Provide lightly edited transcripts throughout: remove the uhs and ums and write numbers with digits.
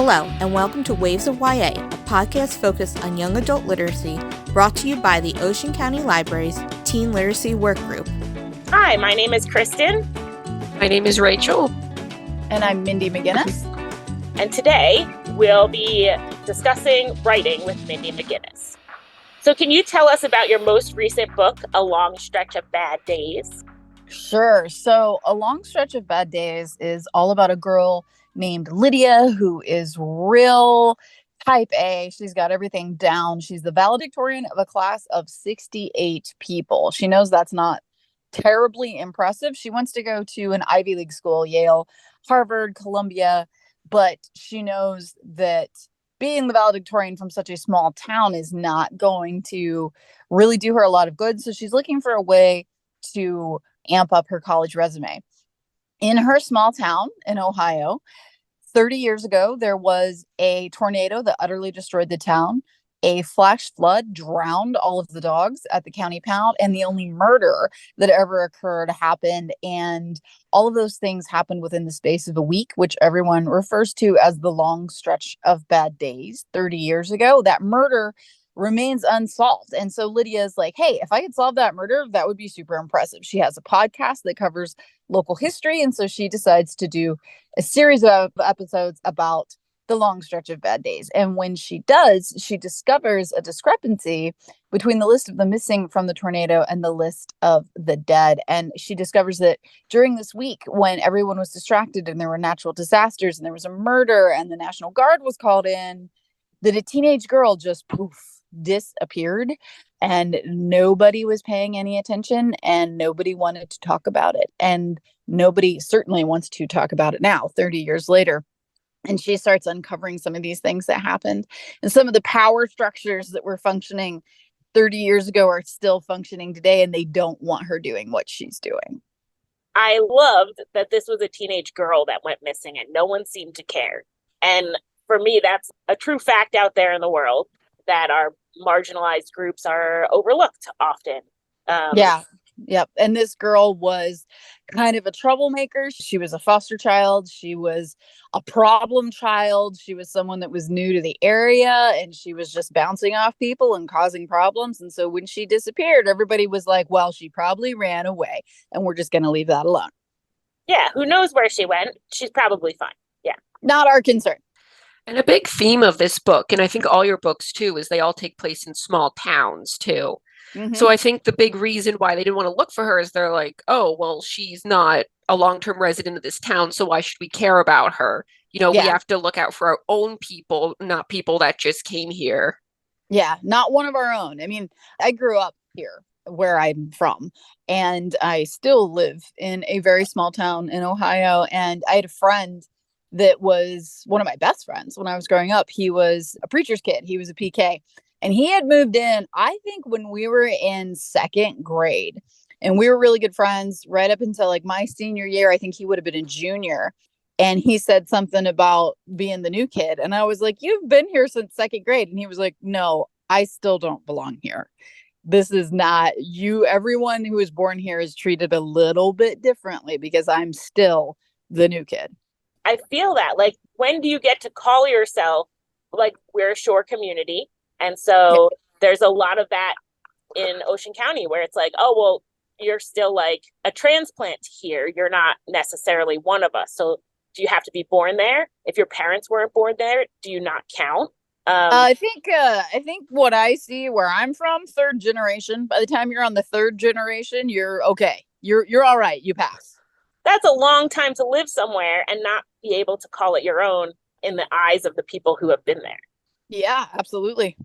Hello, and welcome to Waves of YA, a podcast focused on young adult literacy, brought to you by the Ocean County Library's Teen Literacy Workgroup. Hi, my name is Kristen. My name is Rachel. And I'm Mindy McGinnis. And today we'll be discussing writing with Mindy McGinnis. So can you tell us about your most recent book, A Long Stretch of Bad Days? Sure. So A Long Stretch of Bad Days is all about a girl named Lydia who is real type A. She's got everything down. She's the valedictorian of a class of 68 people. She knows that's not terribly impressive. She wants to go to an Ivy League school, Yale, Harvard, Columbia, but she knows that being the valedictorian from such a small town is not going to really do her a lot of good. So she's looking for a way to amp up her college resume. In her small town in Ohio, 30 years ago, there was a tornado that utterly destroyed the town. A flash flood drowned all of the dogs at the county pound, and the only murder that ever occurred happened. And all of those things happened within the space of a week, which everyone refers to as the long stretch of bad days. 30 years ago, that murder remains unsolved. And so Lydia's like, hey, if I could solve that murder, that would be super impressive. She has a podcast that covers local history. And so she decides to do a series of episodes about the long stretch of bad days. And when she does, she discovers a discrepancy between the list of the missing from the tornado and the list of the dead. And she discovers that during this week, when everyone was distracted and there were natural disasters and there was a murder and the National Guard was called in, that a teenage girl just poof, disappeared, and nobody was paying any attention and nobody wanted to talk about it. And nobody certainly wants to talk about it now, 30 years later. And she starts uncovering some of these things that happened. And some of the power structures that were functioning 30 years ago are still functioning today, and they don't want her doing what she's doing. I loved that this was a teenage girl that went missing and no one seemed to care. And for me, that's a true fact out there in the world, that our marginalized groups are overlooked often. Yep. And this girl was kind of a troublemaker. She was a foster child. She was a problem child. She was someone that was new to the area, and she was just bouncing off people and causing problems. And so when she disappeared, everybody was like, well, she probably ran away, and we're just going to leave that alone. Yeah. Who knows where she went? She's probably fine. Yeah. Not our concern. And a big theme of this book, and I think all your books too, is they all take place in small towns too. Mm-hmm. So I think the big reason why they didn't want to look for her is they're like, oh, well, she's not a long-term resident of this town, so why should we care about her? We have to look out for our own people, not people that just came here. Yeah, not one of our own. I mean, I grew up here where I'm from, and I still live in a very small town in Ohio. And I had a friend that was one of my best friends when I was growing up. He was a preacher's kid. He was a PK. And he had moved in, I think, when we were in second grade. And we were really good friends right up until like my senior year. I think he would have been a junior. And he said something about being the new kid. And I was like, you've been here since second grade. And he was like, no, I still don't belong here. This is not you. Everyone who is born here is treated a little bit differently because I'm still the new kid. I feel that. Like, when do you get to call yourself, like, we're a shore community? And so there's a lot of that in Ocean County where it's like, oh, well, you're still like a transplant here. You're not necessarily one of us. So do you have to be born there? If your parents weren't born there, do you not count? I think what I see where I'm from, third generation. By the time you're on the third generation, you're okay. You're all right. You pass. That's a long time to live somewhere and not be able to call it your own in the eyes of the people who have been there. Yeah, absolutely.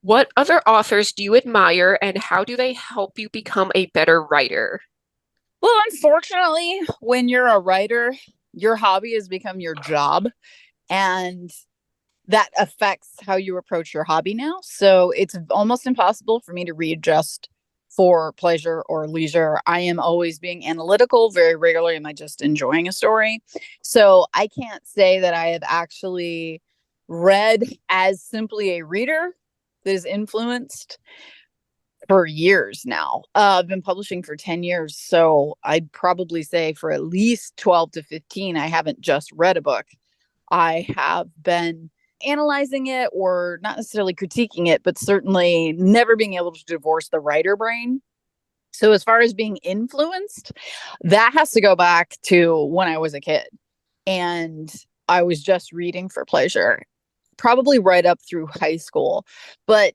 What other authors do you admire, and how do they help you become a better writer? Well, unfortunately, when you're a writer, your hobby has become your job, and that affects how you approach your hobby now. So it's almost impossible for me to read just for pleasure or leisure. I am always being analytical. Very rarely am I just enjoying a story. So I can't say that I have actually read as simply a reader that is influenced for years now. I've been publishing for 10 years. So I'd probably say for at least 12 to 15, I haven't just read a book. I have been analyzing it, or not necessarily critiquing it, but certainly never being able to divorce the writer brain. So as far as being influenced, that has to go back to when I was a kid and I was just reading for pleasure, probably right up through high school. But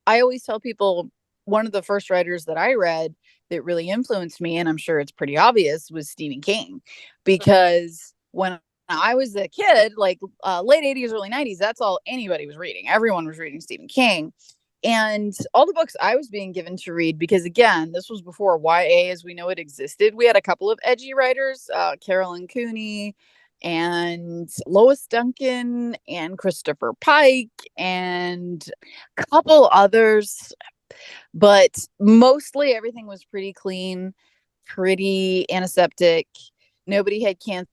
I always tell people one of the first writers that I read that really influenced me, and I'm sure it's pretty obvious, was Stephen King. Because when I was a kid, like late 80s, early 90s, that's all anybody was reading. Everyone was reading Stephen King. And all the books I was being given to read, because again, this was before YA as we know it existed. We had a couple of edgy writers, Carolyn Cooney and Lois Duncan and Christopher Pike and a couple others. But mostly everything was pretty clean, pretty antiseptic. Nobody had cancer.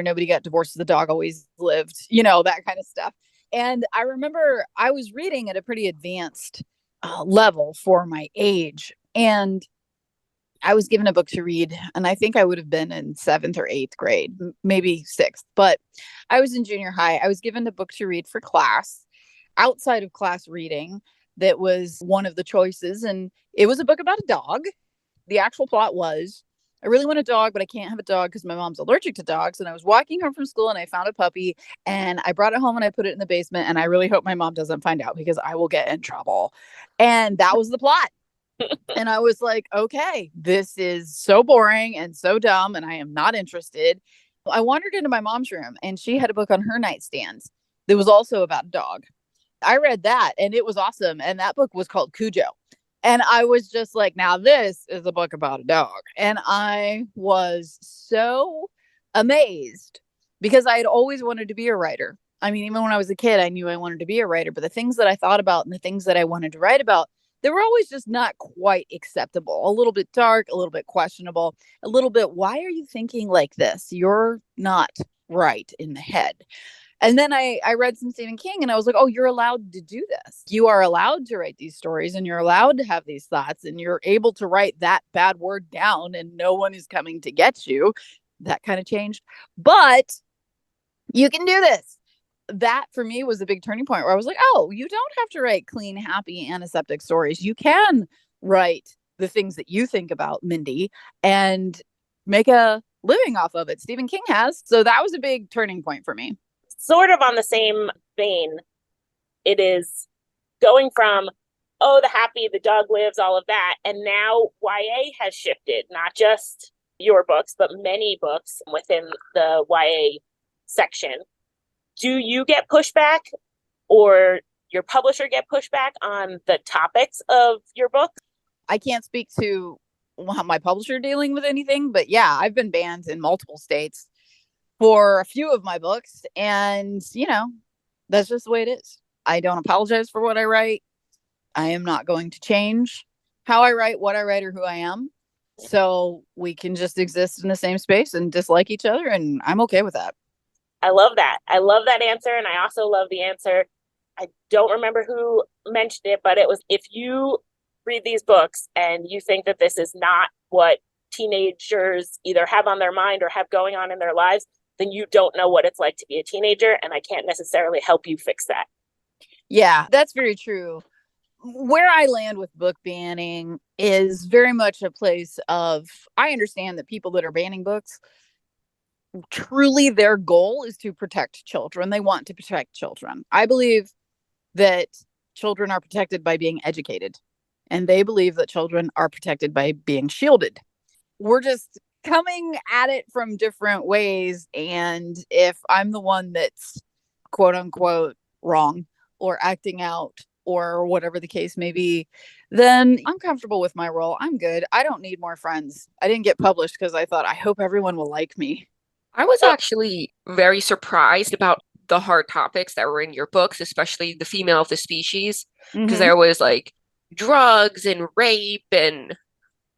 Nobody got divorced. The dog always lived, that kind of stuff. And I remember I was reading at a pretty advanced level for my age. And I was given a book to read, and I think I would have been in 7th or 8th grade, maybe 6th, but I was in junior high. I was given a book to read for class, outside of class reading. That was one of the choices. And it was a book about a dog. The actual plot was, I really want a dog, but I can't have a dog because my mom's allergic to dogs. And I was walking home from school and I found a puppy and I brought it home and I put it in the basement. And I really hope my mom doesn't find out because I will get in trouble. And that was the plot. And I was like, okay, this is so boring and so dumb, and I am not interested. I wandered into my mom's room and she had a book on her nightstand that was also about a dog. I read that and it was awesome. And that book was called Cujo. And I was just like, now this is a book about a dog. And I was so amazed because I had always wanted to be a writer. I mean, even when I was a kid, I knew I wanted to be a writer, but the things that I thought about and the things that I wanted to write about, they were always just not quite acceptable. A little bit dark, a little bit questionable, a little bit, why are you thinking like this? You're not right in the head. And then I read some Stephen King and I was like, oh, you're allowed to do this. You are allowed to write these stories and you're allowed to have these thoughts and you're able to write that bad word down and no one is coming to get you. That kind of changed. But you can do this. That for me was a big turning point where I was like, oh, you don't have to write clean, happy, antiseptic stories. You can write the things that you think about, Mindy, and make a living off of it. Stephen King has. So that was a big turning point for me. Sort of on the same vein, it is going from, oh, the happy, the dog lives, all of that. And now YA has shifted, not just your books, but many books within the YA section. Do you get pushback or your publisher get pushback on the topics of your book? I can't speak to my publisher dealing with anything, but yeah, I've been banned in multiple states for a few of my books. And, that's just the way it is. I don't apologize for what I write. I am not going to change how I write, what I write, or who I am. So we can just exist in the same space and dislike each other. And I'm okay with that. I love that. I love that answer. And I also love the answer. I don't remember who mentioned it, but it was, if you read these books and you think that this is not what teenagers either have on their mind or have going on in their lives, then you don't know what it's like to be a teenager. And I can't necessarily help you fix that. Yeah, that's very true. Where I land with book banning is very much a place of, I understand that people that are banning books, truly their goal is to protect children. They want to protect children. I believe that children are protected by being educated, and they believe that children are protected by being shielded. We're just coming at it from different ways. And if I'm the one that's quote unquote wrong or acting out or whatever the case may be, then I'm comfortable with my role. I'm good. I don't need more friends. I didn't get published because I thought, I hope everyone will like me. I was actually very surprised about the hard topics that were in your books, especially the female of the species, because there was like drugs and rape, and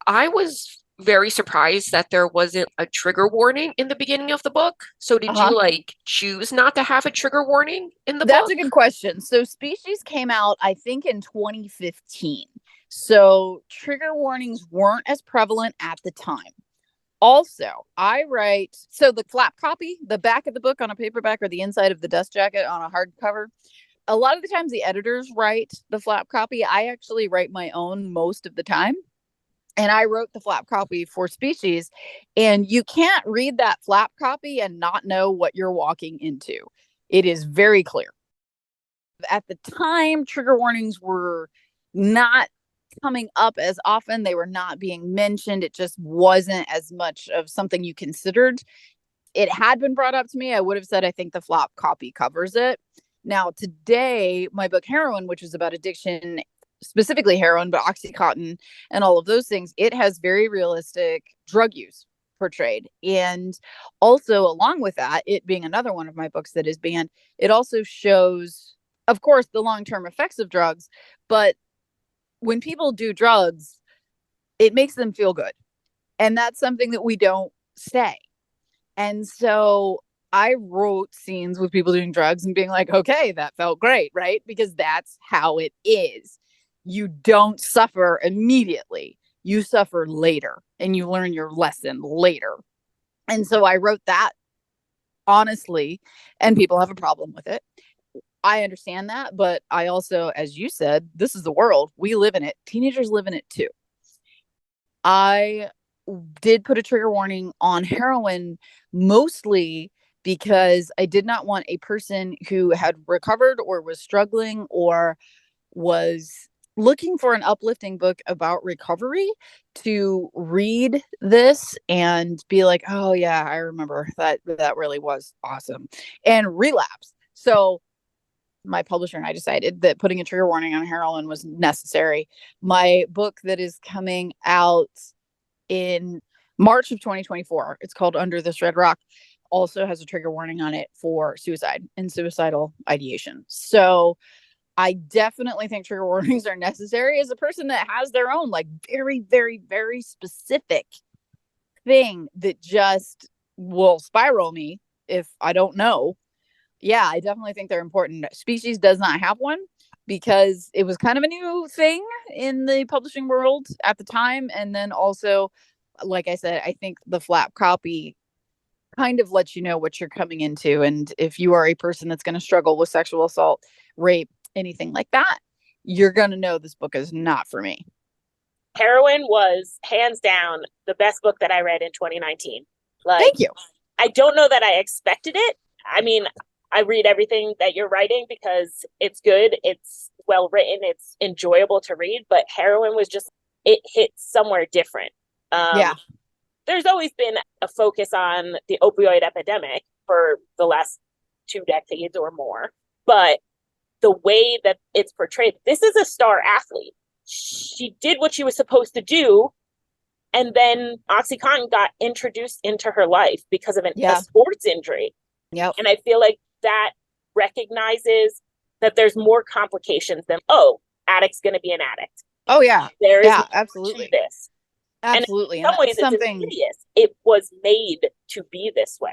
I was very surprised that there wasn't a trigger warning in the beginning of the book. So did you like choose not to have a trigger warning in the book? That's a good question. So Species came out, I think, in 2015. So trigger warnings weren't as prevalent at the time. Also, I write, so the flap copy, the back of the book on a paperback or the inside of the dust jacket on a hardcover, a lot of the times the editors write the flap copy. I actually write my own most of the time. And I wrote the flap copy for Species. And you can't read that flap copy and not know what you're walking into. It is very clear. At the time, trigger warnings were not coming up as often. They were not being mentioned. It just wasn't as much of something you considered. It had been brought up to me. I would have said, I think the flop copy covers it. Now, today, my book Heroin, which is about addiction, specifically heroin, but Oxycontin and all of those things, it has very realistic drug use portrayed. And also, along with that, it being another one of my books that is banned, it also shows, of course, the long-term effects of drugs. But when people do drugs, it makes them feel good. And that's something that we don't say. And so I wrote scenes with people doing drugs and being like, okay, that felt great, right? Because that's how it is. You don't suffer immediately. You suffer later and you learn your lesson later. And so I wrote that honestly, and people have a problem with it. I understand that, but I also, as you said, this is the world. We live in it. Teenagers live in it too. I did put a trigger warning on heroin mostly because I did not want a person who had recovered or was struggling or was looking for an uplifting book about recovery to read this and be like, oh yeah, I remember that really was awesome, and relapse. So my publisher and I decided that putting a trigger warning on heroin was necessary. My book that is coming out in March of 2024, it's called Under This Red Rock, also has a trigger warning on it for suicide and suicidal ideation. So I definitely think trigger warnings are necessary as a person that has their own like very, very, very specific thing that just will spiral me if I don't know. Yeah, I definitely think they're important. Species does not have one because it was kind of a new thing in the publishing world at the time. And then also, like I said, I think the flap copy kind of lets you know what you're coming into. And if you are a person that's going to struggle with sexual assault, rape, anything like that, you're going to know this book is not for me. Heroin was hands down the best book that I read in 2019. Like, thank you. I don't know that I expected it. I mean, I read everything that you're writing because it's good, it's well written, it's enjoyable to read, but Heroin was just, it hit somewhere different. Yeah. There's always been a focus on the opioid epidemic for the last 2 decades or more, but the way that it's portrayed, this is a star athlete. She did what she was supposed to do, and then Oxycontin got introduced into her life because of a sports injury. Yep. And I feel like that recognizes that there's more complications than, oh, addict's going to be an addict. Oh, yeah. There is absolutely. This. Absolutely. And in some ways, it's insidious. It was made to be this way.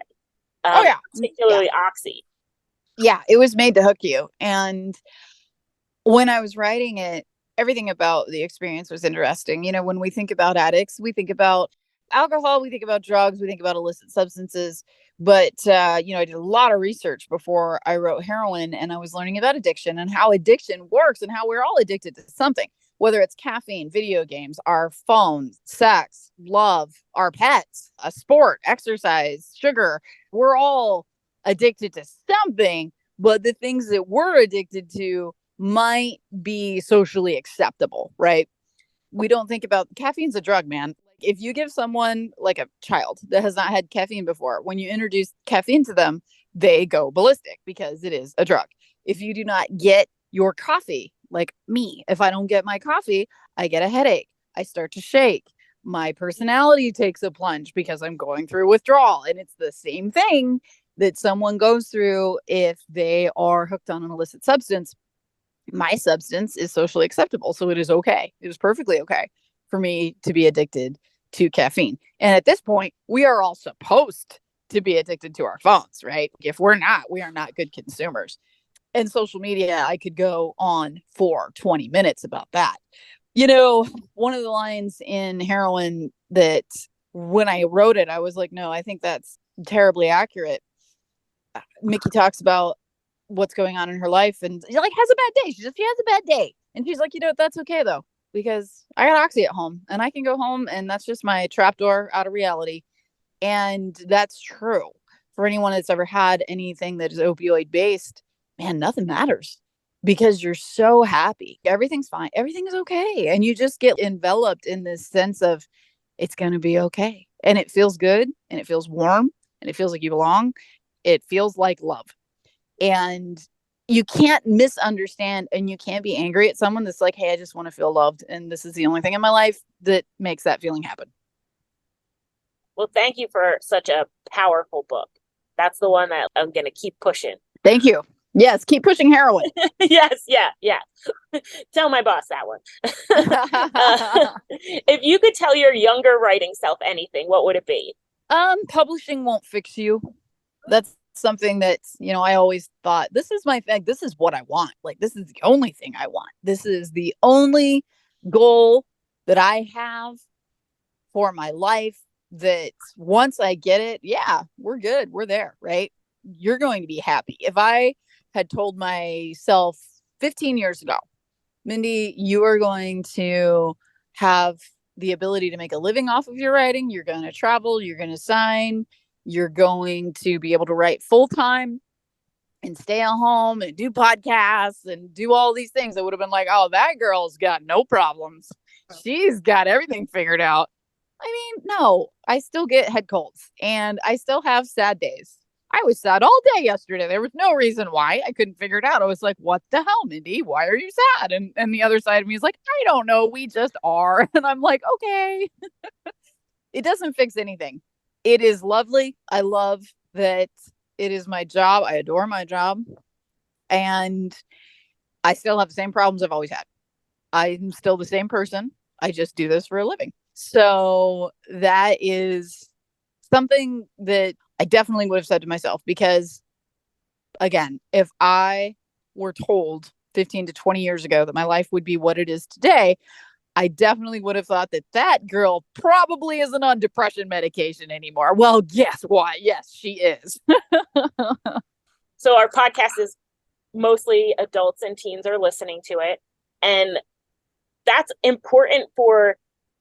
Particularly Oxy. Yeah, it was made to hook you. And when I was writing it, everything about the experience was interesting. You know, when we think about addicts, we think about alcohol, we think about drugs, we think about illicit substances. But, I did a lot of research before I wrote Heroin, and I was learning about addiction and how addiction works and how we're all addicted to something, whether it's caffeine, video games, our phones, sex, love, our pets, a sport, exercise, sugar. We're all addicted to something, but the things that we're addicted to might be socially acceptable, right? We don't think about caffeine's a drug, man. If you give someone like a child that has not had caffeine before, when you introduce caffeine to them, they go ballistic because it is a drug. If you do not get your coffee, like me, if I don't get my coffee, I get a headache. I start to shake. My personality takes a plunge because I'm going through withdrawal. And it's the same thing that someone goes through if they are hooked on an illicit substance. My substance is socially acceptable, so it is okay. It is perfectly okay for me to be addicted to caffeine. And at this point, we are all supposed to be addicted to our phones, right? If we're not, we are not good consumers. And social media, I could go on for 20 minutes about that. You know, one of the lines in Heroin that when I wrote it, I was like, no, I think that's terribly accurate. Mickey talks about what's going on in her life and she like has a bad day. She has a bad day. And she's like, that's okay though, because I got Oxy at home and I can go home and that's just my trapdoor out of reality. And that's true for anyone that's ever had anything that is opioid based. Man, nothing matters because you're so happy. Everything's fine. Everything is okay. And you just get enveloped in this sense of it's going to be okay. And it feels good and it feels warm and it feels like you belong. It feels like love. And you can't misunderstand and you can't be angry at someone that's like, hey, I just want to feel loved. And this is the only thing in my life that makes that feeling happen. Well, thank you for such a powerful book. That's the one that I'm going to keep pushing. Thank you. Yes, keep pushing heroin. Yes, yeah. Tell my boss that one. If you could tell your younger writing self anything, what would it be? Publishing won't fix you. That's something that, I always thought, this is my thing. This is what I want. Like, this is the only thing I want. This is the only goal that I have for my life, that once I get it, yeah, we're good. We're there, right? You're going to be happy. If I had told myself 15 years ago, Mindy, you are going to have the ability to make a living off of your writing. You're going to travel. You're going to sign. You're going to be able to write full time and stay at home and do podcasts and do all these things. I would have been like, oh, that girl's got no problems. She's got everything figured out. I mean, no, I still get head colds and I still have sad days. I was sad all day yesterday. There was no reason why. I couldn't figure it out. I was like, what the hell, Mindy? Why are you sad? And the other side of me is like, I don't know. We just are. And I'm like, okay. It doesn't fix anything. It is lovely. I love that it is my job. I adore my job. And I still have the same problems I've always had. I'm still the same person. I just do this for a living. So that is something that I definitely would have said to myself, because again, if I were told 15 to 20 years ago that my life would be what it is today, I definitely would have thought that girl probably isn't on depression medication anymore. Well, guess what? Yes, she is. So our podcast is mostly adults and teens are listening to it. And that's important for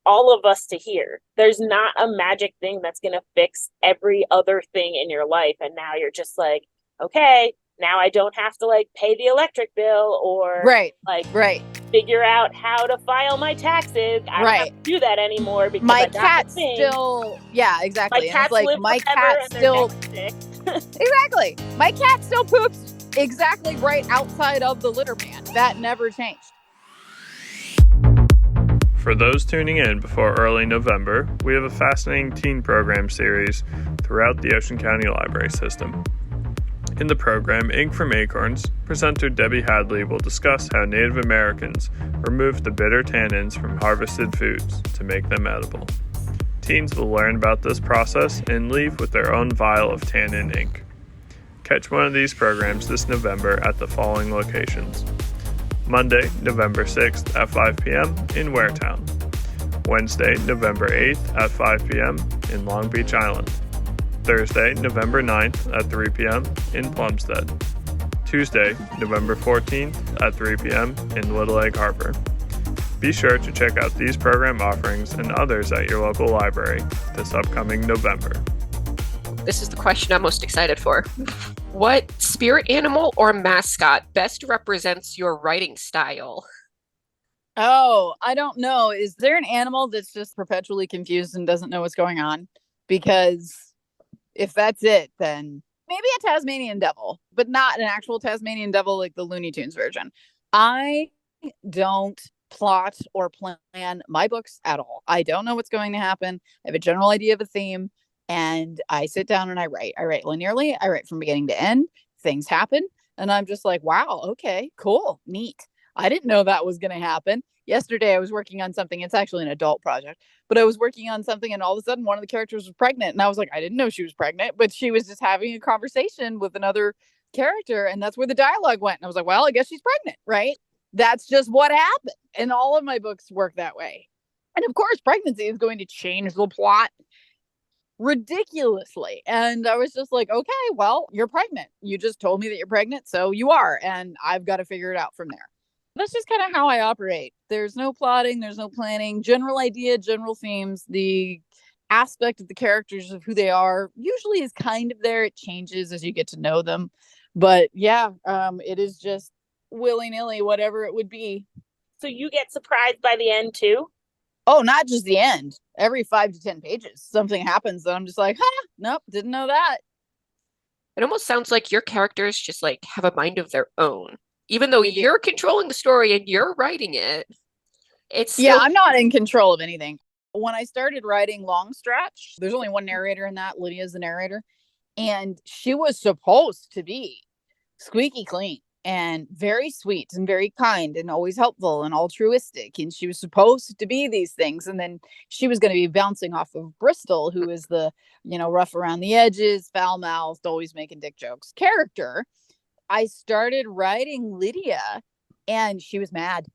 all of us to hear. There's not a magic thing that's going to fix every other thing in your life. And now you're just like, okay, now I don't have to like pay the electric bill or figure out how to file my taxes. I don't have to do that anymore because my cat still, yeah, exactly. My cats live my cat still, exactly. My cat still poops exactly right outside of the litter pan. That never changed. For those tuning in before early November, we have a fascinating teen program series throughout the Ocean County Library system. In the program, Ink from Acorns, presenter Debbie Hadley will discuss how Native Americans removed the bitter tannins from harvested foods to make them edible. Teens will learn about this process and leave with their own vial of tannin ink. Catch one of these programs this November at the following locations. Monday, November 6th at 5 p.m. in Waretown. Wednesday, November 8th at 5 p.m. in Long Beach Island. Thursday, November 9th at 3 p.m. in Plumstead. Tuesday, November 14th at 3 p.m. in Little Egg Harbor. Be sure to check out these program offerings and others at your local library this upcoming November. This is the question I'm most excited for. What spirit animal or mascot best represents your writing style? Oh, I don't know. Is there an animal that's just perpetually confused and doesn't know what's going on? Because if that's it, then maybe a Tasmanian devil, but not an actual Tasmanian devil like the Looney Tunes version. I don't plot or plan my books at all. I don't know what's going to happen. I have a general idea of a theme. And I sit down and I write. I write linearly. I write from beginning to end. Things happen. And I'm just like, wow, okay, cool, neat. I didn't know that was going to happen. Yesterday, I was working on something. It's actually an adult project. But I was working on something and all of a sudden one of the characters was pregnant. And I was like, I didn't know she was pregnant. But she was just having a conversation with another character. And that's where the dialogue went. And I was like, well, I guess she's pregnant, right? That's just what happened. And all of my books work that way. And of course, pregnancy is going to change the plot. ridiculously. And I was just like, okay, well, you're pregnant. You just told me that you're pregnant, so you are. And I've got to figure it out from there. That's just kind of how I operate. There's no plotting, there's no planning, general idea, general themes. The aspect of the characters of who they are usually is kind of there. It changes as you get to know them. But yeah, it is just willy-nilly, whatever it would be. So you get surprised by the end too? Oh, not just the end. Every 5 to 10 pages, something happens that I'm just like, nope, didn't know that. It almost sounds like your characters just like have a mind of their own. Even though you're controlling the story and you're writing it, it's still... Yeah, I'm not in control of anything. When I started writing Long Stretch, there's only one narrator in that. Lydia's the narrator. And she was supposed to be squeaky clean and very sweet and very kind and always helpful and altruistic. And she was supposed to be these things. And then she was going to be bouncing off of Bristol, who is the, rough around the edges, foul-mouthed, always making dick jokes character. I started writing Lydia and she was mad.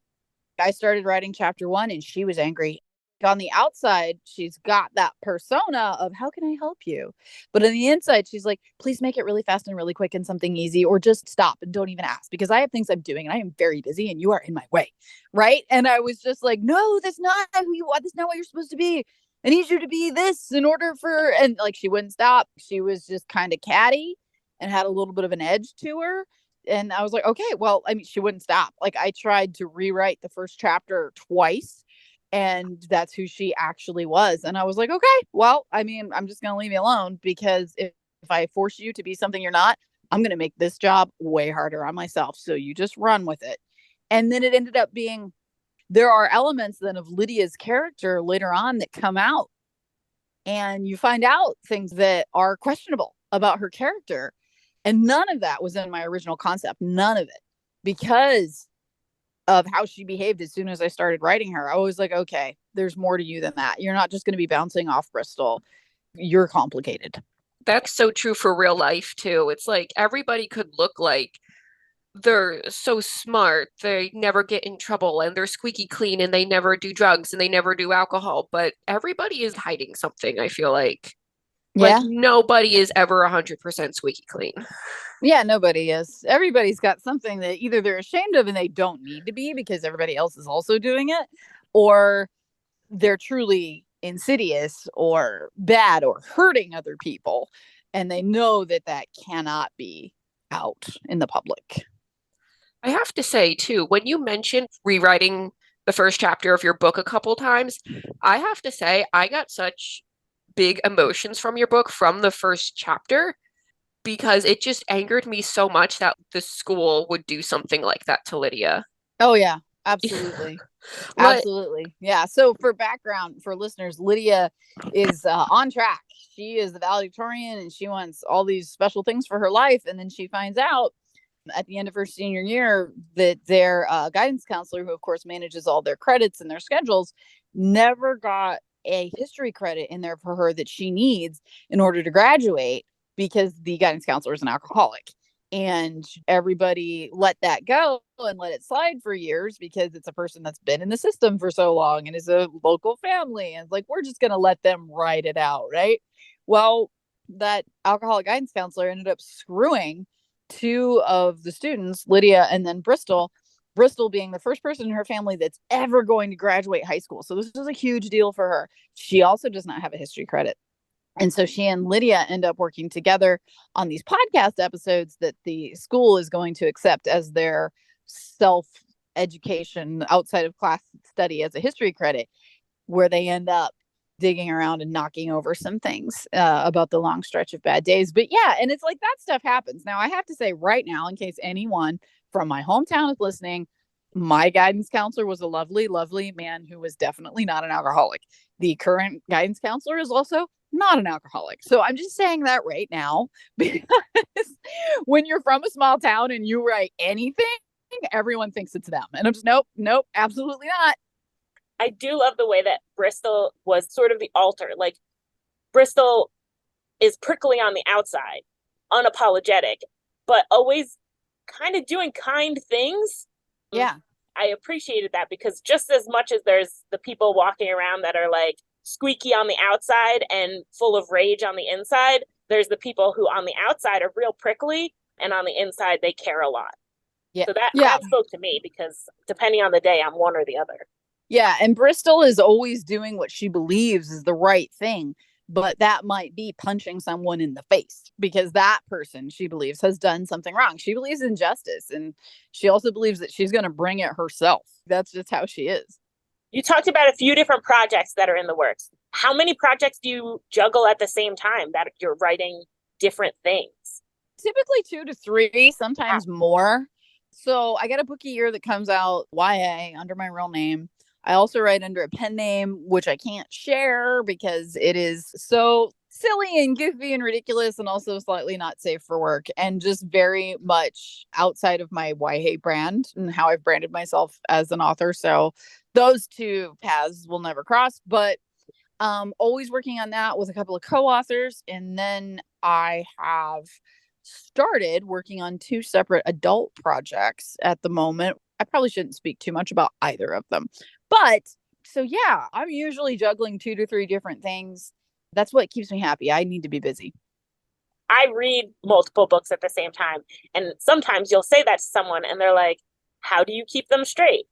I started writing chapter 1 and she was angry. On the outside, she's got that persona of how can I help you? But on the inside, she's like, please make it really fast and really quick and something easy, or just stop and don't even ask because I have things I'm doing and I am very busy and you are in my way. Right. And I was just like, no, that's not who you are. That's not what you're supposed to be. I need you to be this in order for, and like, she wouldn't stop. She was just kind of catty and had a little bit of an edge to her. And I was like, okay, well, I mean, she wouldn't stop. Like I tried to rewrite the first chapter twice. And that's who she actually was. And I was like, okay, well, I mean, I'm just going to leave you alone because if I force you to be something you're not, I'm going to make this job way harder on myself. So you just run with it. And then it ended up being, there are elements then of Lydia's character later on that come out and you find out things that are questionable about her character. And none of that was in my original concept. None of it. Because of how she behaved as soon as I started writing her. I was like, okay, there's more to you than that. You're not just going to be bouncing off Bristol. You're complicated. That's so true for real life too. It's like everybody could look like they're so smart, they never get in trouble and they're squeaky clean and they never do drugs and they never do alcohol, but everybody is hiding something, I feel like. Yeah. Like nobody is ever 100% squeaky clean. Yeah, nobody is. Everybody's got something that either they're ashamed of and they don't need to be because everybody else is also doing it, or they're truly insidious or bad or hurting other people. And they know that that cannot be out in the public. I have to say, too, when you mentioned rewriting the first chapter of your book a couple times, I have to say I got such big emotions from your book from the first chapter because it just angered me so much that the school would do something like that to Lydia. Oh, yeah, absolutely. Absolutely. Yeah. So for background for listeners, Lydia is on track. She is the valedictorian and she wants all these special things for her life. And then she finds out at the end of her senior year that their guidance counselor, who of course manages all their credits and their schedules, never got a history credit in there for her that she needs in order to graduate because the guidance counselor is an alcoholic. And everybody let that go and let it slide for years because it's a person that's been in the system for so long and is a local family. And it's like, we're just going to let them write it out. Right. Well, that alcoholic guidance counselor ended up screwing 2 of the students, Lydia and then Bristol being the first person in her family that's ever going to graduate high school. So this was a huge deal for her. She also does not have a history credit. And so she and Lydia end up working together on these podcast episodes that the school is going to accept as their self-education outside of class study as a history credit, where they end up digging around and knocking over some things about the long stretch of bad days. But yeah, and it's like that stuff happens. Now, I have to say right now, in case anyone from my hometown is listening, my guidance counselor was a lovely, lovely man who was definitely not an alcoholic. The current guidance counselor is also not an alcoholic. So I'm just saying that right now, because when you're from a small town and you write anything, everyone thinks it's them. And I'm just, nope, absolutely not. I do love the way that Bristol was sort of the alter. Like Bristol is prickly on the outside, unapologetic, but always kind of doing kind things. Yeah. I appreciated that because just as much as there's the people walking around that are like squeaky on the outside and full of rage on the inside. There's the people who on the outside are real prickly, and on the inside they care a lot. Yeah. So that spoke to me, because depending on the day, I'm one or the other. Yeah, and Bristol is always doing what she believes is the right thing, but that might be punching someone in the face because that person, she believes, has done something wrong. She believes in justice, and she also believes that she's going to bring it herself. That's just how she is. You talked about a few different projects that are in the works. How many projects do you juggle at the same time that you're writing different things? Typically 2 to 3, sometimes more. So I got a book a year that comes out YA under my real name. I also write under a pen name, which I can't share because it is so silly and goofy and ridiculous, and also slightly not safe for work, and just very much outside of my YA brand and how I've branded myself as an author. So those two paths will never cross, but always working on that with a couple of co-authors. And then I have started working on 2 separate adult projects at the moment. I probably shouldn't speak too much about either of them. But so yeah, I'm usually juggling 2 to 3 different things. That's what keeps me happy. I need to be busy. I read multiple books at the same time. And sometimes you'll say that to someone and they're like, how do you keep them straight?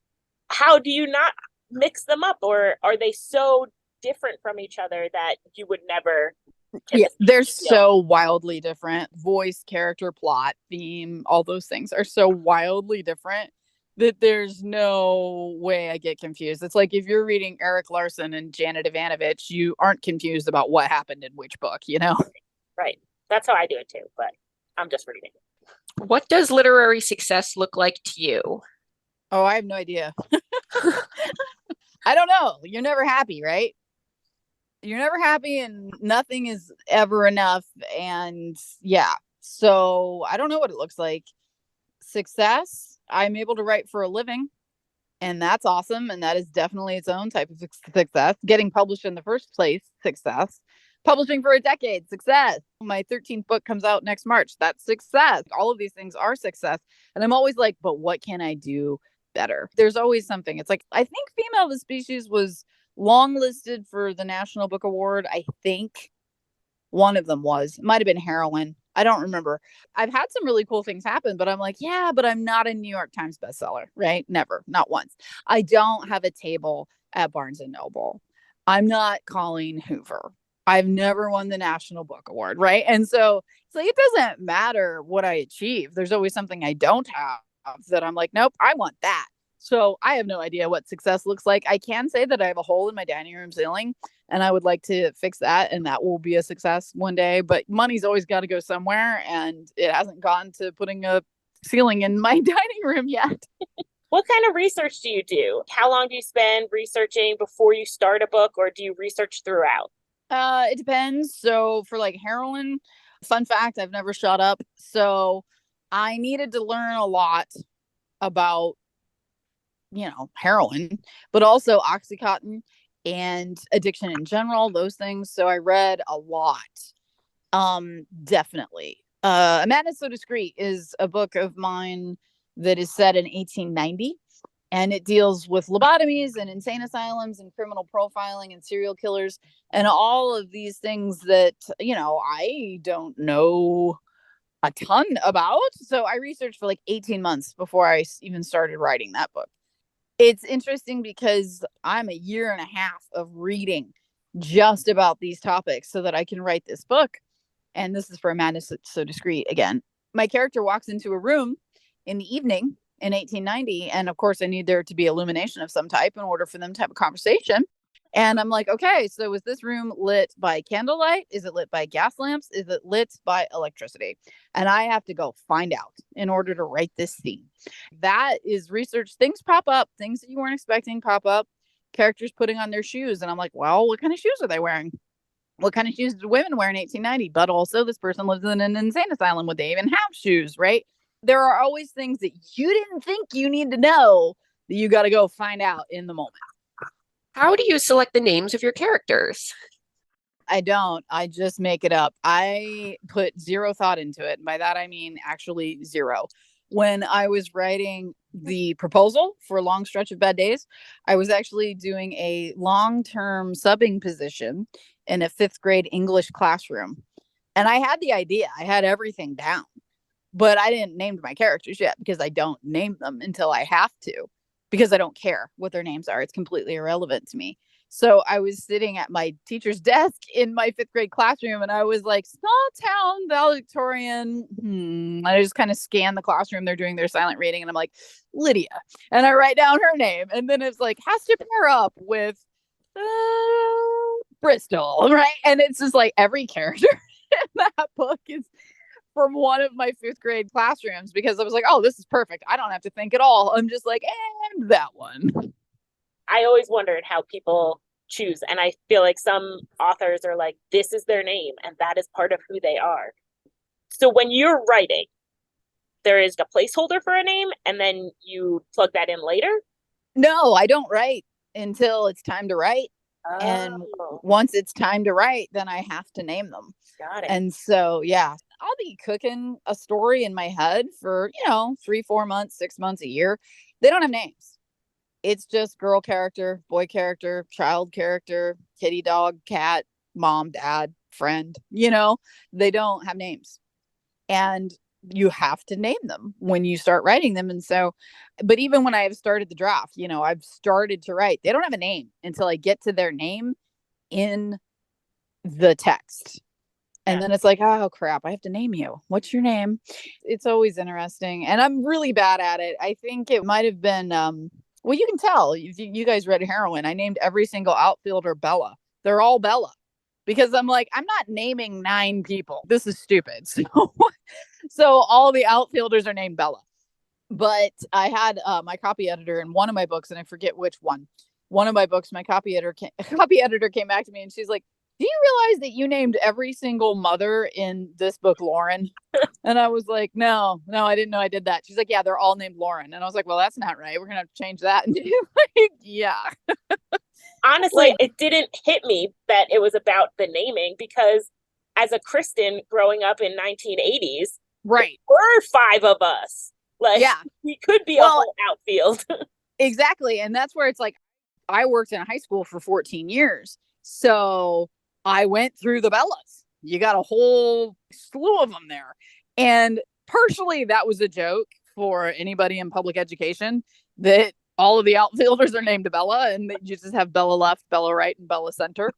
How do you not mix them up? Or are they so different from each other that you would never? Yeah, they're so wildly different. Voice, character, plot, theme, all those things are so wildly different that there's no way I get confused. It's like if you're reading Eric Larson and Janet Ivanovich, you aren't confused about what happened in which book, you know? Right. That's how I do it too, but I'm just reading. What does literary success look like to you? Oh, I have no idea. I don't know. You're never happy, right? You're never happy, and nothing is ever enough. And yeah, so I don't know what it looks like. Success, I'm able to write for a living, and that's awesome. And that is definitely its own type of success. Getting published in the first place, success. Publishing for a decade, success. My 13th book comes out next March. That's success. All of these things are success. And I'm always like, but what can I do better? There's always something. It's like, I think Female of the Species was long listed for the National Book Award. I think one of them was. It might have been Heroine. I don't remember. I've had some really cool things happen, but I'm like, yeah, but I'm not a New York Times bestseller, right? Never, not once. I don't have a table at Barnes and Noble. I'm not Colleen Hoover. I've never won the National Book Award, right? And so it's like, it doesn't matter what I achieve. There's always something I don't have that I'm like, nope, I want that. So I have no idea what success looks like. I can say that I have a hole in my dining room ceiling, and I would like to fix that, and that will be a success one day. But money's always got to go somewhere, and it hasn't gone to putting a ceiling in my dining room yet. What kind of research do you do? How long do you spend researching before you start a book, or do you research throughout? It depends. So for like Heroine, fun fact, I've never shut up. So I needed to learn a lot about, heroin, but also Oxycontin and addiction in general, those things. So I read a lot. Definitely. A Madness So Discreet is a book of mine that is set in 1890. And it deals with lobotomies and insane asylums and criminal profiling and serial killers and all of these things that, I don't know a ton about. So I researched for like 18 months before I even started writing that book. It's interesting because I'm a year and a half of reading just about these topics so that I can write this book. And this is for A Madness So Discreet again. My character walks into a room in the evening in 1890. And of course, I need there to be illumination of some type in order for them to have a conversation. And I'm like, okay, so is this room lit by candlelight? Is it lit by gas lamps? Is it lit by electricity? And I have to go find out in order to write this scene. That is research. Things pop up, things that you weren't expecting pop up, characters putting on their shoes. And I'm like, well, what kind of shoes are they wearing? What kind of shoes did women wear in 1890? But also, this person lives in an insane asylum. Would they even have shoes, right? There are always things that you didn't think you need to know that you got to go find out in the moment. How do you select the names of your characters? I don't. I just make it up. I put zero thought into it. And by that, I mean actually zero. When I was writing the proposal for a long stretch of bad days, I was actually doing a long-term subbing position in a 5th grade English classroom. And I had the idea, I had everything down, but I didn't name my characters yet because I don't name them until I have to, because I don't care what their names are. It's completely irrelevant to me. So I was sitting at my teacher's desk in my 5th grade classroom and I was like, small town valedictorian. I just kind of scan the classroom. They're doing their silent reading and I'm like, Lydia. And I write down her name. And then it's like, has to pair up with Bristol, right? And it's just like every character in that book is from one of my 5th grade classrooms because I was like, oh, this is perfect. I don't have to think at all. I'm just like, and that one. I always wondered how people choose. And I feel like some authors are like, this is their name and that is part of who they are. So when you're writing, there is a placeholder for a name and then you plug that in later? No, I don't write until it's time to write. Oh. And once it's time to write, then I have to name them. Got it. And so, yeah, I'll be cooking a story in my head for, 3-4 months, 6 months, a year. They don't have names. It's just girl character, boy character, child character, kitty, dog, cat, mom, dad, friend. They don't have names. And you have to name them when you start writing them. And so, but even when I have started the draft, I've started to write, they don't have a name until I get to their name in the text. And then it's like, oh crap, I have to name you. What's your name? It's always interesting. And I'm really bad at it. I think it might have been, well, you can tell. You guys read Heroine. I named every single outfielder Bella. They're all Bella. Because I'm like, I'm not naming 9 people. This is stupid. So all the outfielders are named Bella. But I had my copy editor in one of my books, and I forget which one. One of my books, my copy editor came back to me, and she's like, do you realize that you named every single mother in this book Lauren? And I was like, no, I didn't know I did that. She's like, yeah, they're all named Lauren. And I was like, well, that's not right. We're going to have to change that. And like, yeah. Honestly, it didn't hit me that it was about the naming because as a Kristen growing up in 1980s, right, there were 5 of us. Like, yeah, we could be a whole outfield. Exactly. And that's where it's like, I worked in high school for 14 years. So I went through the Bellas. You got a whole slew of them there. And partially that was a joke for anybody in public education that all of the outfielders are named Bella and that you just have Bella left, Bella right, and Bella center.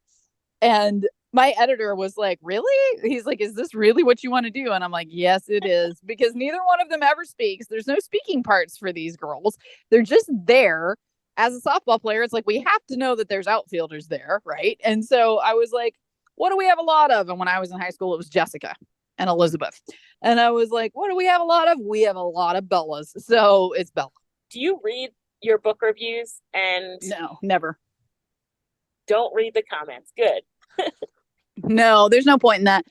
And my editor was like, really? He's like, is this really what you want to do? And I'm like, yes, it is. Because neither one of them ever speaks. There's no speaking parts for these girls. They're just there. As a softball player, it's like, we have to know that there's outfielders there, right? And so I was like, what do we have a lot of? And when I was in high school, it was Jessica and Elizabeth. And I was like, what do we have a lot of? We have a lot of Bellas. So it's Bella. Do you read your book reviews? And no, never. Don't read the comments. Good. No, there's no point in that.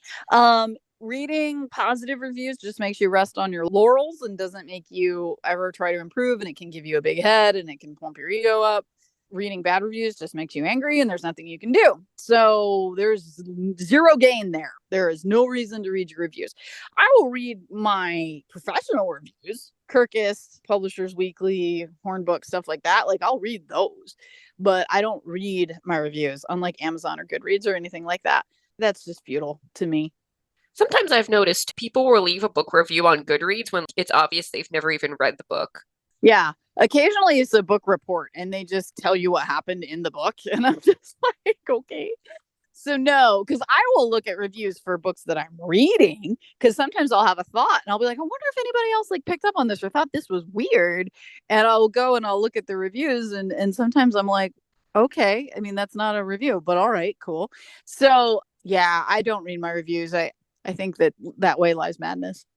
Reading positive reviews just makes you rest on your laurels and doesn't make you ever try to improve, and it can give you a big head and it can pump your ego up. Reading bad reviews just makes you angry and there's nothing you can do. So there's zero gain there. There is no reason to read your reviews. I will read my professional reviews, Kirkus, Publishers Weekly, Hornbook, stuff like that. Like, I'll read those, but I don't read my reviews, unlike Amazon or Goodreads or anything like that. That's just futile to me. Sometimes I've noticed people will leave a book review on Goodreads when it's obvious they've never even read the book. Yeah. Occasionally it's a book report and they just tell you what happened in the book. And I'm just like, okay. So no, because I will look at reviews for books that I'm reading, because sometimes I'll have a thought and I'll be like, I wonder if anybody else like picked up on this or thought this was weird. And I'll go and I'll look at the reviews and sometimes I'm like, okay, I mean, that's not a review, but all right, cool. So yeah, I don't read my reviews. I think that way lies madness.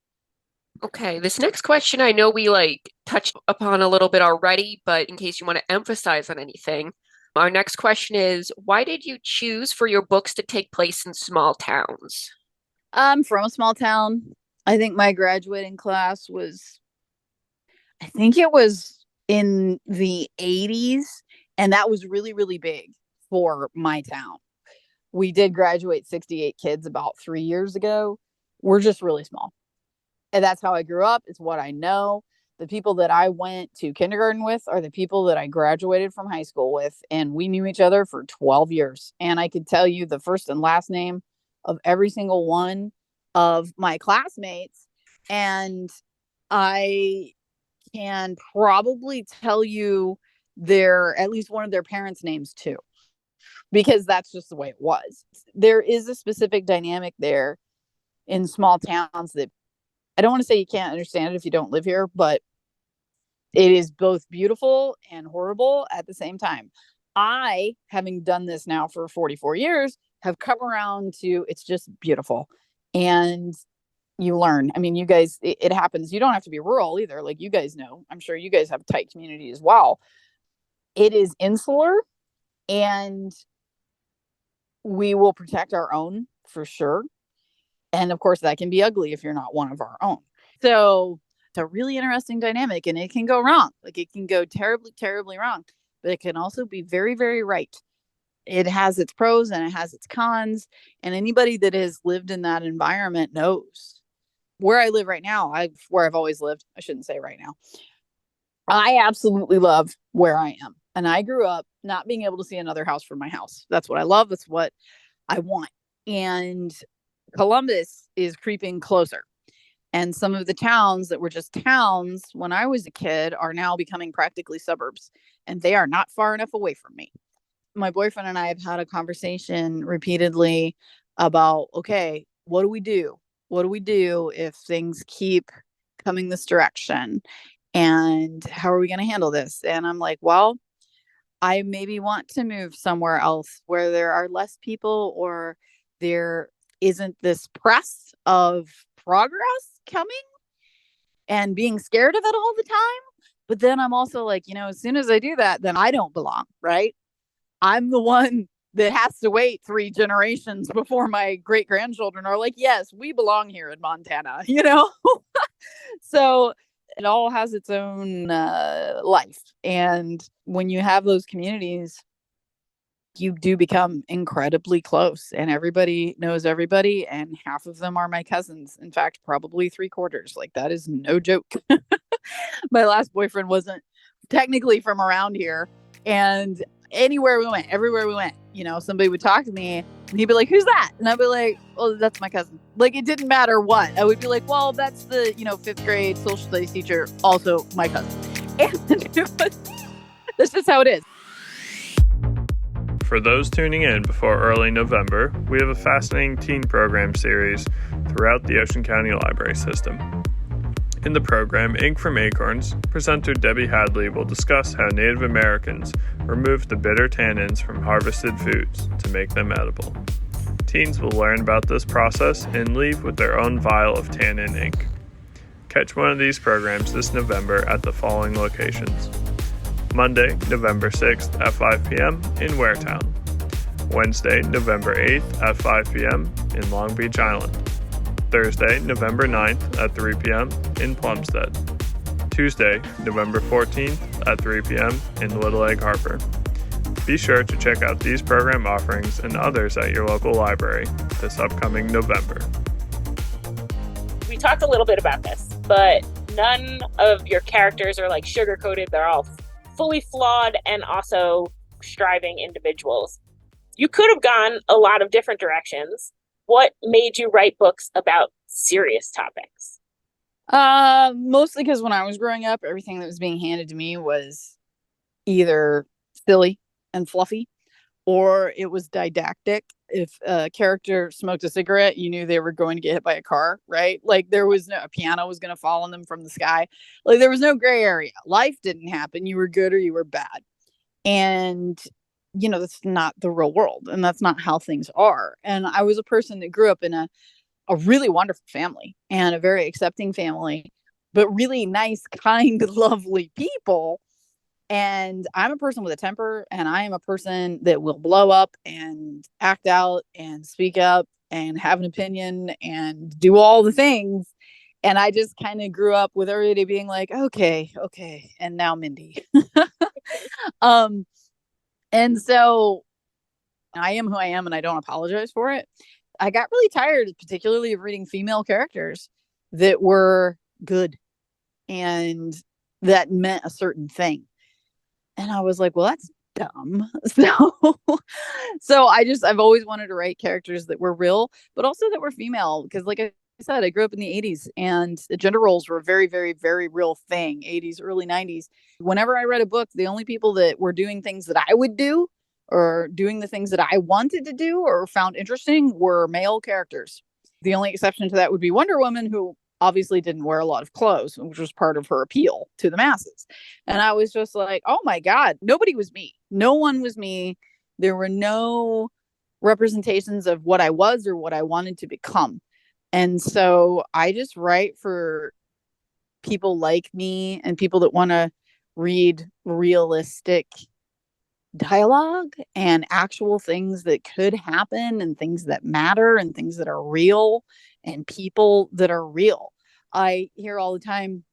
Okay, this next question, I know we touched upon a little bit already, but in case you want to emphasize on anything, our next question is, why did you choose for your books to take place in small towns? I'm from a small town. I think my graduating class was, I think it was in the 80s, and that was really, really big for my town. We did graduate 68 kids about 3 years ago. We're just really small. And that's how I grew up. It's what I know. The people that I went to kindergarten with are the people that I graduated from high school with, and we knew each other for 12 years. And I could tell you the first and last name of every single one of my classmates. And I can probably tell you at least one of their parents' names too, because that's just the way it was. There is a specific dynamic there in small towns that I don't want to say you can't understand it if you don't live here, but it is both beautiful and horrible at the same time. I, having done this now for 44 years, have come around to it's just beautiful. And you learn. I mean, you guys, it happens. You don't have to be rural either. Like you guys know, I'm sure you guys have a tight community as well. It is insular, and we will protect our own for sure. And of course, that can be ugly if you're not one of our own. So it's a really interesting dynamic, and it can go wrong. Like it can go terribly, terribly wrong, but it can also be very, very right. It has its pros and it has its cons. And anybody that has lived in that environment knows. Where I live right now, where I've always lived, I shouldn't say right now. I absolutely love where I am. And I grew up not being able to see another house from my house. That's what I love. That's what I want. And Columbus is creeping closer. And some of the towns that were just towns when I was a kid are now becoming practically suburbs. And they are not far enough away from me. My boyfriend and I have had a conversation repeatedly about, okay, what do we do? What do we do if things keep coming this direction? And how are we going to handle this? And I'm like, well, I maybe want to move somewhere else where there are less people, or there isn't this press of progress coming and being scared of it all the time. But then I'm also like, as soon as I do that, then I don't belong, right? I'm the one that has to wait 3 generations before my great grandchildren are like, yes, we belong here in Montana, So it all has its own life. And when you have those communities, you do become incredibly close, and everybody knows everybody. And half of them are my cousins. In fact, probably 3/4. Like, that is no joke. My last boyfriend wasn't technically from around here. And anywhere we went, everywhere we went, somebody would talk to me and he'd be like, who's that? And I'd be like, well, that's my cousin. Like, it didn't matter what. I would be like, well, that's the, 5th grade social studies teacher, also my cousin. And that's just how it is. For those tuning in before early November, we have a fascinating teen program series throughout the Ocean County Library system. In the program, Ink from Acorns, presenter Debbie Hadley will discuss how Native Americans removed the bitter tannins from harvested foods to make them edible. Teens will learn about this process and leave with their own vial of tannin ink. Catch one of these programs this November at the following locations: Monday, November 6th at 5 p.m. in Waretown. Wednesday, November 8th at 5 p.m. in Long Beach Island. Thursday, November 9th at 3 p.m. in Plumstead. Tuesday, November 14th at 3 p.m. in Little Egg Harbor. Be sure to check out these program offerings and others at your local library this upcoming November. We talked a little bit about this, but none of your characters are like sugar-coated. They're all fully flawed and also striving individuals. You could have gone a lot of different directions. What made you write books about serious topics? Mostly because when I was growing up, everything that was being handed to me was either silly and fluffy, or it was didactic. If a character smoked a cigarette, you knew they were going to get hit by a car, right? Like, there was a piano was going to fall on them from the sky. Like, there was no gray area. Life didn't happen. You were good or you were bad. And that's not the real world, and that's not how things are. And I was a person that grew up in a really wonderful family and a very accepting family, but really nice, kind, lovely people. And I'm a person with a temper, and I am a person that will blow up and act out and speak up and have an opinion and do all the things. And I just kind of grew up with everybody being like, okay. And now Mindy. And so I am who I am, and I don't apologize for it. I got really tired, particularly of reading female characters that were good and that meant a certain thing. And I was like, well, that's dumb. So I've always wanted to write characters that were real, but also that were female. Because like I said, I grew up in the 80s and the gender roles were a very, very, very real thing. 80s, early 90s. Whenever I read a book, the only people that were doing things that I would do or doing the things that I wanted to do or found interesting were male characters. The only exception to that would be Wonder Woman, who obviously didn't wear a lot of clothes, which was part of her appeal to the masses. And I was just like, oh my God, nobody was me. No one was me. There were no representations of what I was or what I wanted to become. And so I just write for people like me and people that want to read realistic dialogue and actual things that could happen and things that matter and things that are real and people that are real. I hear all the time,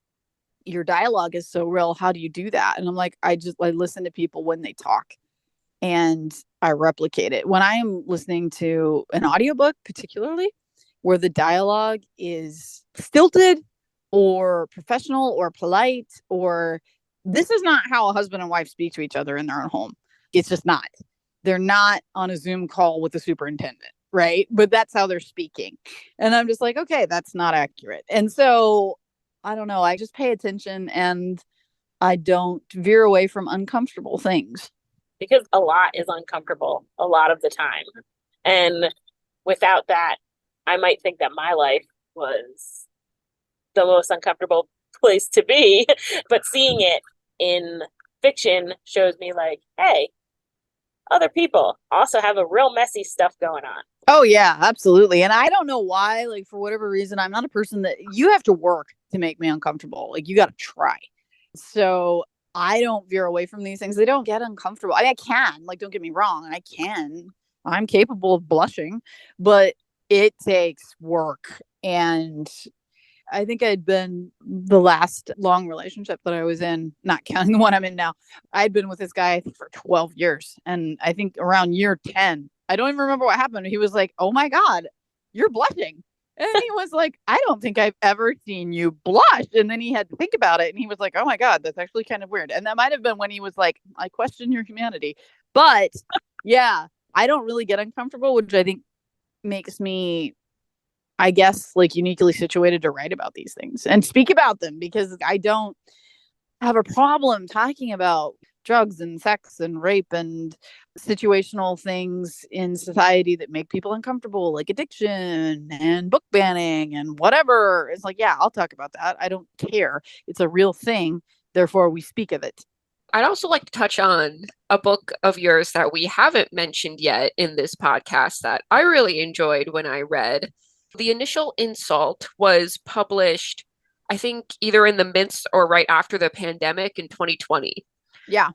your dialogue is so real. How do you do that? And I'm like, I listen to people when they talk and I replicate it. When I am listening to an audiobook, particularly where the dialogue is stilted or professional or polite, or this is not how a husband and wife speak to each other in their own home. It's just not. They're not on a Zoom call with the superintendent, right? But that's how they're speaking. And I'm just like, okay, that's not accurate. And so I don't know. I just pay attention and I don't veer away from uncomfortable things. Because a lot is uncomfortable a lot of the time. And without that, I might think that my life was the most uncomfortable place to be. But seeing it in fiction shows me like, hey, other people also have a real messy stuff going on. Oh yeah, absolutely. And I don't know why, like for whatever reason, I'm not a person that you have to work to make me uncomfortable. Like you got to try. So I don't veer away from these things. They don't get uncomfortable. I mean, I can, like, don't get me wrong. I'm capable of blushing, but it takes work. And I think I'd been the last long relationship that I was in, not counting the one I'm in now. I'd been with this guy, I think, for 12 years. And I think around year 10, I don't even remember what happened. He was like, oh my God, you're blushing. And he was like, I don't think I've ever seen you blush. And then he had to think about it. And he was like, oh my God, that's actually kind of weird. And that might have been when he was like, I question your humanity. But yeah, I don't really get uncomfortable, which I think makes me, I guess, like uniquely situated to write about these things and speak about them, because I don't have a problem talking about drugs and sex and rape and situational things in society that make people uncomfortable, like addiction and book banning and whatever. It's like, yeah, I'll talk about that. I don't care. It's a real thing. Therefore, we speak of it. I'd also like to touch on a book of yours that we haven't mentioned yet in this podcast that I really enjoyed when I read. The Initial Insult was published, I think, either in the midst or right after the pandemic in 2020. Yeah.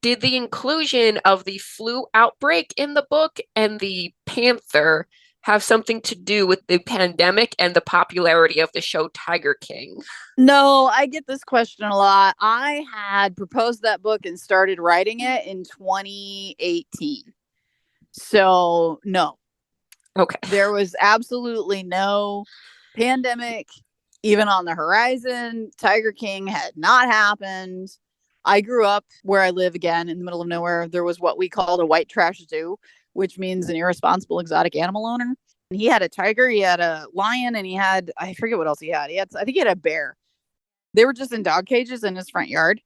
Did the inclusion of the flu outbreak in the book and the panther have something to do with the pandemic and the popularity of the show Tiger King? No, I get this question a lot. I had proposed that book and started writing it in 2018. So, no. Okay. There was absolutely no pandemic even on the horizon. Tiger King had not happened. I grew up where I live, again, in the middle of nowhere. There was what we called a white trash zoo, which means an irresponsible exotic animal owner. And he had a tiger, he had a lion, and he had, I forget what else he had. I think he had a bear. They were just in dog cages in his front yard.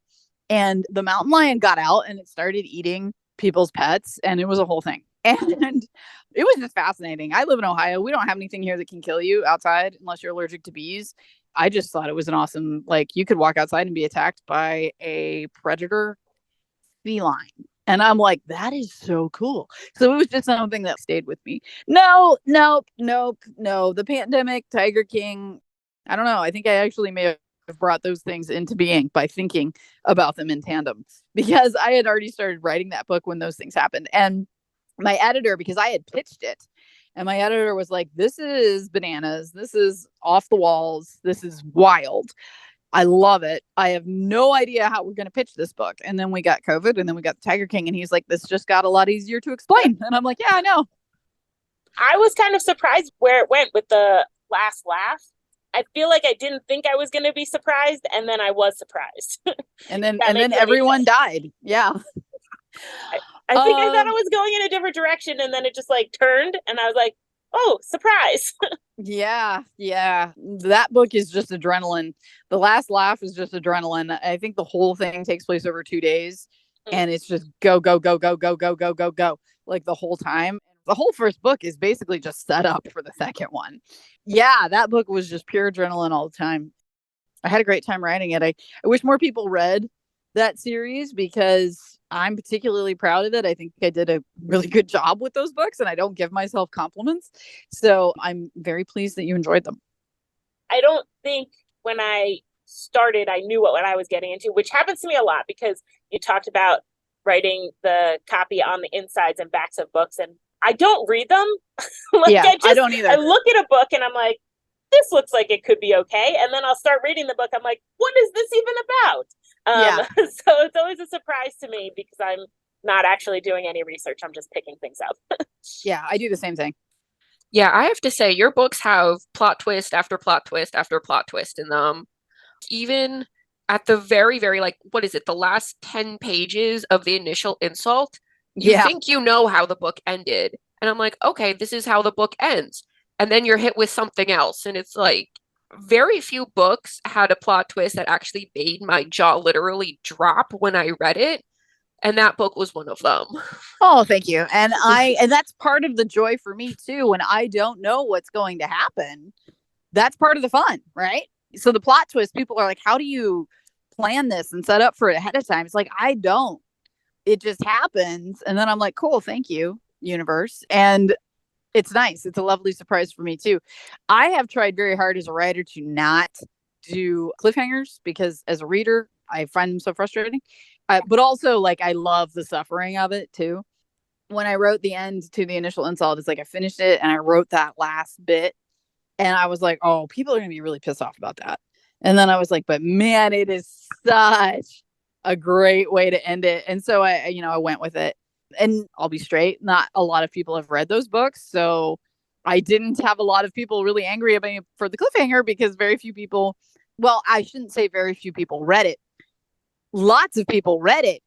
And the mountain lion got out and it started eating people's pets. And it was a whole thing. And it was just fascinating. I live in Ohio. We don't have anything here that can kill you outside unless you're allergic to bees. I just thought it was an awesome, like, you could walk outside and be attacked by a predator feline. And I'm like, that is so cool. So it was just something that stayed with me. No. The pandemic, Tiger King, I don't know. I think I actually may have brought those things into being by thinking about them in tandem, because I had already started writing that book when those things happened. And my editor, because I had pitched it, and my editor was like, this is bananas. This is off the walls. This is wild. I love it. I have no idea how we're going to pitch this book. And then we got COVID, and then we got the Tiger King, and he's like, this just got a lot easier to explain. And I'm like, yeah, I know. I was kind of surprised where it went with the last laugh. I feel like I didn't think I was going to be surprised, and then I was surprised. And then everyone died. Yeah. I think I thought I was going in a different direction, and then it just like turned, and I was like, oh, surprise. Yeah. That book is just adrenaline. The last laugh is just adrenaline. I think the whole thing takes place over 2 days, and it's just go, go, go, go, go, go, go, go, go, like the whole time. The whole first book is basically just set up for the second one. Yeah, that book was just pure adrenaline all the time. I had a great time writing it. I wish more people read that series because I'm particularly proud of it. I think I did a really good job with those books, and I don't give myself compliments. So I'm very pleased that you enjoyed them. I don't think when I started, I knew what I was getting into, which happens to me a lot because you talked about writing the copy on the insides and backs of books, and I don't read them. I don't either. I look at a book and I'm like, this looks like it could be okay. And then I'll start reading the book. I'm like, what is this even about? So it's always a surprise to me because I'm not actually doing any research. I'm just picking things up. Yeah, I do the same thing. Yeah, I have to say, your books have plot twist after plot twist after plot twist in them. Even at the very, very, like, what is it? The last 10 pages of the initial insult, you think you know how the book ended. And I'm like, okay, this is how the book ends. And then you're hit with something else. And it's like, very few books had a plot twist that actually made my jaw literally drop when I read it. And that book was one of them. Oh, thank you. And that's part of the joy for me too. When I don't know what's going to happen, that's part of the fun, right? So the plot twist, people are like, how do you plan this and set up for it ahead of time? It's like, I don't. It just happens. And then I'm like, cool, thank you, universe. And it's nice. It's a lovely surprise for me too. I have tried very hard as a writer to not do cliffhangers because as a reader, I find them so frustrating. But also, like, I love the suffering of it too. When I wrote the end to the initial insult, it's like I finished it and I wrote that last bit. And I was like, oh, people are going to be really pissed off about that. And then I was like, but man, it is such a great way to end it. And so I went with it. And I'll be straight, not a lot of people have read those books. So I didn't have a lot of people really angry at me for the cliffhanger because very few people, well, I shouldn't say very few people read it. Lots of people read it.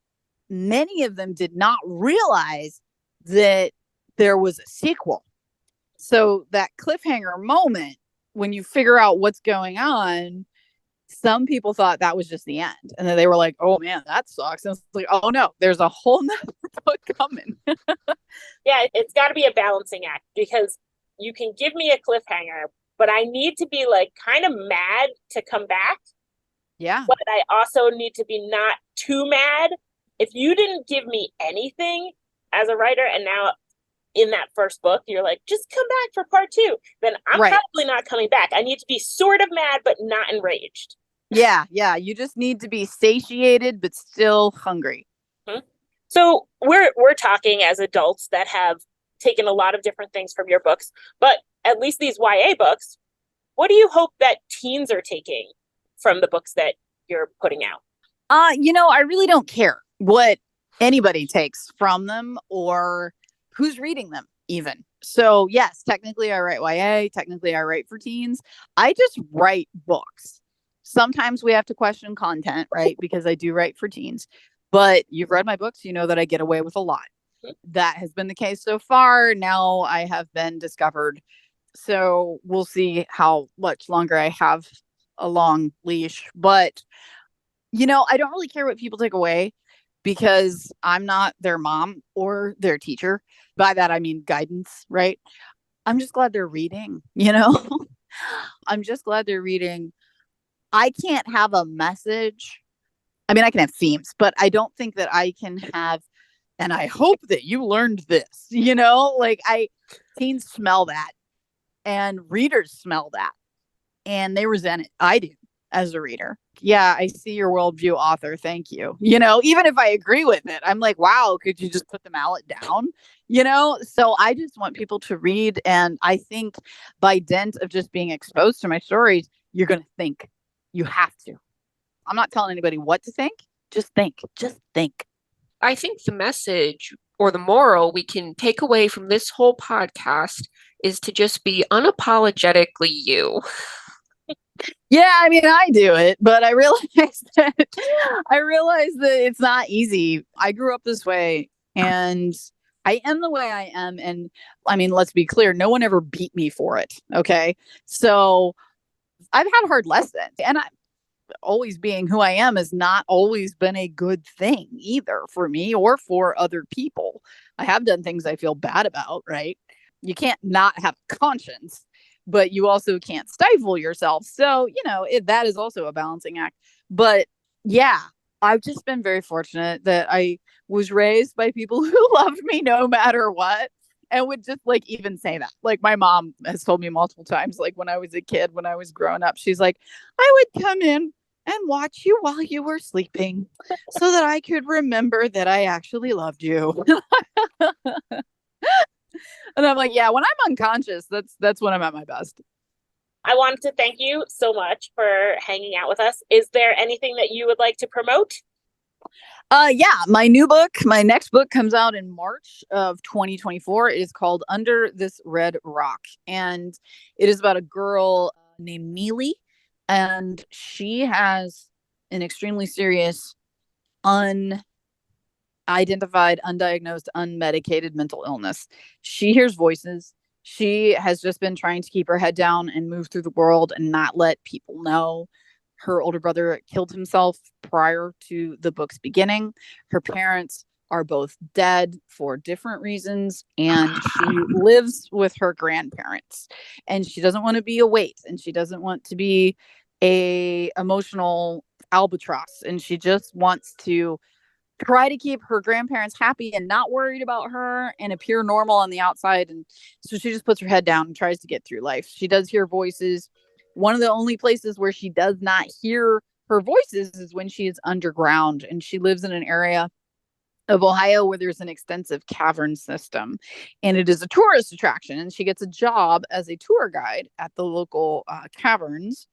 Many of them did not realize that there was a sequel. So that cliffhanger moment, when you figure out what's going on, some people thought that was just the end. And then they were like, oh man, that sucks. And it's like, oh no, there's a whole nother book coming. Yeah, it's got to be a balancing act because you can give me a cliffhanger, but I need to be like kind of mad to come back. Yeah. But I also need to be not too mad. If you didn't give me anything as a writer, and now in that first book, you're like, just come back for part 2, then I'm probably not coming back. I need to be sort of mad, but not enraged. Yeah. You just need to be satiated, but still hungry. Mm-hmm. So we're talking as adults that have taken a lot of different things from your books, but at least these YA books, what do you hope that teens are taking from the books that you're putting out? I really don't care what anybody takes from them or who's reading them even. So yes, technically I write YA, technically I write for teens. I just write books. Sometimes we have to question content, right? Because I do write for teens. But you've read my books, you know that I get away with a lot. That has been the case so far. Now I have been discovered. So we'll see how much longer I have a long leash. But, I don't really care what people take away because I'm not their mom or their teacher. By that, I mean guidance, right? I'm just glad they're reading, I'm just glad they're reading. I can't have a message. I mean, I can have themes, but I don't think that I can have, and I hope that you learned this, teens smell that and readers smell that and they resent it. I do as a reader. Yeah, I see your worldview, author. Thank you. Even if I agree with it, I'm like, wow, could you just put the mallet down? So I just want people to read. And I think by dint of just being exposed to my stories, you're going to think. You have to. I'm not telling anybody what to think. Just think. Just think. I think the message or the moral we can take away from this whole podcast is to just be unapologetically you. Yeah, I mean, I do it, but I realize that it's not easy. I grew up this way, and I am the way I am. And I mean, let's be clear, no one ever beat me for it. Okay. So I've had hard lessons, and always being who I am has not always been a good thing either for me or for other people. I have done things I feel bad about, right? You can't not have a conscience, but you also can't stifle yourself. So, that is also a balancing act. But yeah, I've just been very fortunate that I was raised by people who loved me no matter what. And would just like even say that. Like my mom has told me multiple times, like when I was a kid, when I was growing up, she's like, I would come in and watch you while you were sleeping so that I could remember that I actually loved you. And I'm like, yeah, when I'm unconscious, that's when I'm at my best. I wanted to thank you so much for hanging out with us. Is there anything that you would like to promote? Yeah, my next book comes out in March of 2024. It is called Under This Red Rock, and it is about a girl named Neely, and she has an extremely serious unidentified, undiagnosed, unmedicated mental illness. She hears voices. She has just been trying to keep her head down and move through the world and not let people know. Her older brother killed himself prior to the book's beginning. Her parents are both dead for different reasons, and she lives with her grandparents. And she doesn't want to be a weight, and she doesn't want to be a emotional albatross, and she just wants to try to keep her grandparents happy and not worried about her and appear normal on the outside. And so she just puts her head down and tries to get through life. She does hear voices. One of the only places where she does not hear her voices is when she is underground, and she lives in an area of Ohio where there's an extensive cavern system, and it is a tourist attraction. And she gets a job as a tour guide at the local caverns,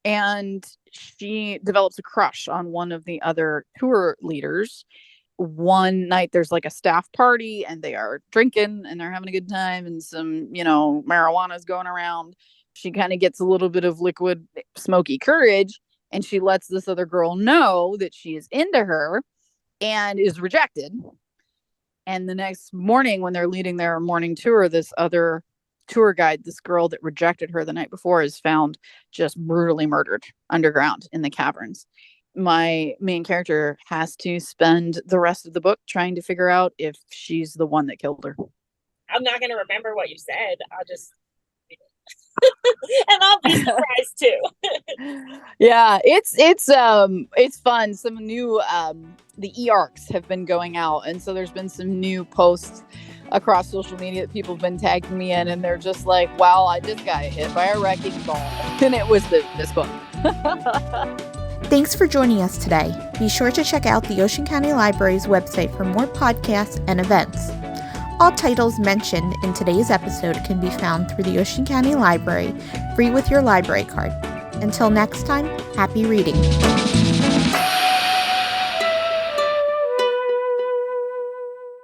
and she develops a crush on one of the other tour leaders. One night there's like a staff party, and they are drinking and they're having a good time, and some marijuana's going around. She kind of gets a little bit of liquid smoky courage, and she lets this other girl know that she is into her and is rejected. And the next morning, when they're leading their morning tour, this other tour guide, this girl that rejected her the night before, is found just brutally murdered underground in the caverns. My main character has to spend the rest of the book trying to figure out if she's the one that killed her. I'm not going to remember what you said. I'll just and I'll be surprised too. Yeah, it's fun. Some new the e-arcs have been going out, and so there's been some new posts across social media that people have been tagging me in, and they're just like, wow, I just got hit by a wrecking ball. And it was this book. Thanks for joining us today. Be sure to check out the Ocean County Library's website for more podcasts and events. All titles mentioned in today's episode can be found through the Ocean County Library, free with your library card. Until next time, happy reading.